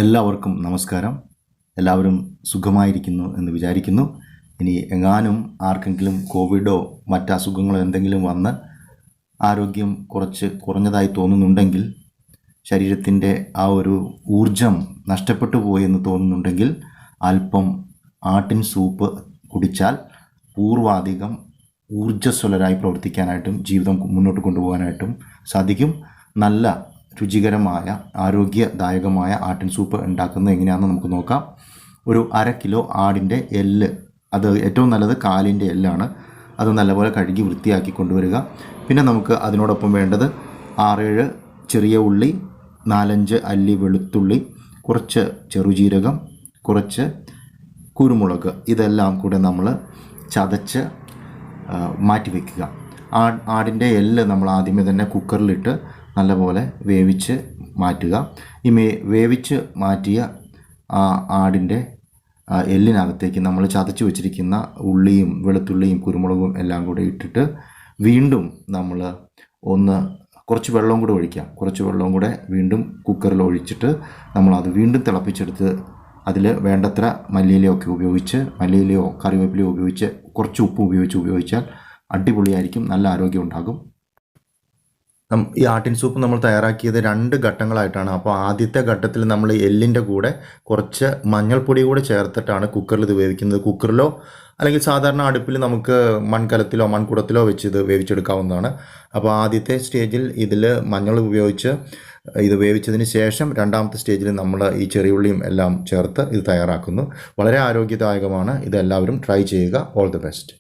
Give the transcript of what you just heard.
എല്ലാവർക്കും നമസ്കാരം. എല്ലാവരും സുഖമായിരിക്കുന്നു എന്ന് വിചാരിക്കുന്നു. ഇനി എങ്ങാനും ആർക്കെങ്കിലും കോവിഡോ മറ്റസുഖങ്ങളോ എന്തെങ്കിലും വന്ന് ആരോഗ്യം കുറച്ച് കുറഞ്ഞതായി തോന്നുന്നുണ്ടെങ്കിൽ, ശരീരത്തിൻ്റെ ആ ഒരു ഊർജം നഷ്ടപ്പെട്ടു പോയെന്ന് തോന്നുന്നുണ്ടെങ്കിൽ അല്പം ആട്ടിൻ സൂപ്പ് കുടിച്ചാൽ പൂർവാധികം ഊർജ്ജസ്വലരായി പ്രവർത്തിക്കാനായിട്ടും ജീവിതം മുന്നോട്ട് കൊണ്ടുപോകാനായിട്ടും സാധിക്കും. നല്ല രുചികരമായ ആരോഗ്യദായകമായ ആട്ടിൻ സൂപ്പ് ഉണ്ടാക്കുന്നത് എങ്ങനെയാണെന്ന് നമുക്ക് നോക്കാം. ഒരു 1/2 കിലോ ആടിൻ്റെ എല്ല്, അത് ഏറ്റവും നല്ലത് കാലിൻ്റെ എല്ലാണ്. അത് നല്ലപോലെ കഴുകി വൃത്തിയാക്കി കൊണ്ടുവരിക. പിന്നെ നമുക്ക് അതിനോടൊപ്പം വേണ്ടത് 6-7 ചെറിയ ഉള്ളി, 4-5 അല്ലി വെളുത്തുള്ളി, കുറച്ച് ചെറുജീരകം, കുറച്ച് കുരുമുളക്, ഇതെല്ലാം കൂടെ നമ്മൾ ചതച്ച് മാറ്റിവെക്കുക. ആടിൻ്റെ എല്ല് നമ്മൾ ആദ്യമേ തന്നെ കുക്കറിലിട്ട് നല്ലപോലെ വേവിച്ച് മാറ്റുക. ഈ വേവിച്ച് മാറ്റിയ ആടിൻ്റെ എല്ലിനകത്തേക്ക് നമ്മൾ ചതച്ച് വെച്ചിരിക്കുന്ന ഉള്ളിയും വെളുത്തുള്ളിയും കുരുമുളകും എല്ലാം കൂടെ ഇട്ടിട്ട് വീണ്ടും നമ്മൾ കുറച്ച് വെള്ളം കൂടെ ഒഴിക്കാം. കുറച്ച് വെള്ളം കൂടെ വീണ്ടും കുക്കറിൽ ഒഴിച്ചിട്ട് നമ്മളത് വീണ്ടും തിളപ്പിച്ചെടുത്ത് അതിൽ വേണ്ടത്ര മല്ലിയിലയൊക്കെ ഉപയോഗിച്ച്, മല്ലിയിലയോ കറിവേപ്പിലയോ ഉപയോഗിച്ച് കുറച്ച് ഉപ്പ് ഉപയോഗിച്ചാൽ അടിപൊളിയായിരിക്കും. നല്ല ആരോഗ്യം ഉണ്ടാകും. ഈ ആട്ടിൻ സൂപ്പ് നമ്മൾ തയ്യാറാക്കിയത് 2 ഘട്ടങ്ങളായിട്ടാണ്. അപ്പോൾ ആദ്യത്തെ ഘട്ടത്തിൽ നമ്മൾ എല്ലിൻ്റെ കൂടെ കുറച്ച് മഞ്ഞൾപ്പൊടി കൂടെ ചേർത്തിട്ടാണ് കുക്കറിൽ ഇത് വേവിക്കുന്നത്. കുക്കറിലോ അല്ലെങ്കിൽ സാധാരണ അടുപ്പിൽ നമുക്ക് മൺകലത്തിലോ മൺകുടത്തിലോ വെച്ച് ഇത് വേവിച്ചെടുക്കാവുന്നതാണ്. അപ്പോൾ ആദ്യത്തെ സ്റ്റേജിൽ ഇതിൽ മഞ്ഞൾ ഉപയോഗിച്ച് ഇത് വേവിച്ചതിന് ശേഷം രണ്ടാമത്തെ സ്റ്റേജിൽ നമ്മൾ ഈ ചെറിയുള്ളിയും എല്ലാം ചേർത്ത് ഇത് തയ്യാറാക്കുന്നു. വളരെ ആരോഗ്യദായകമാണ്. ഇതെല്ലാവരും ട്രൈ ചെയ്യുക. All the best.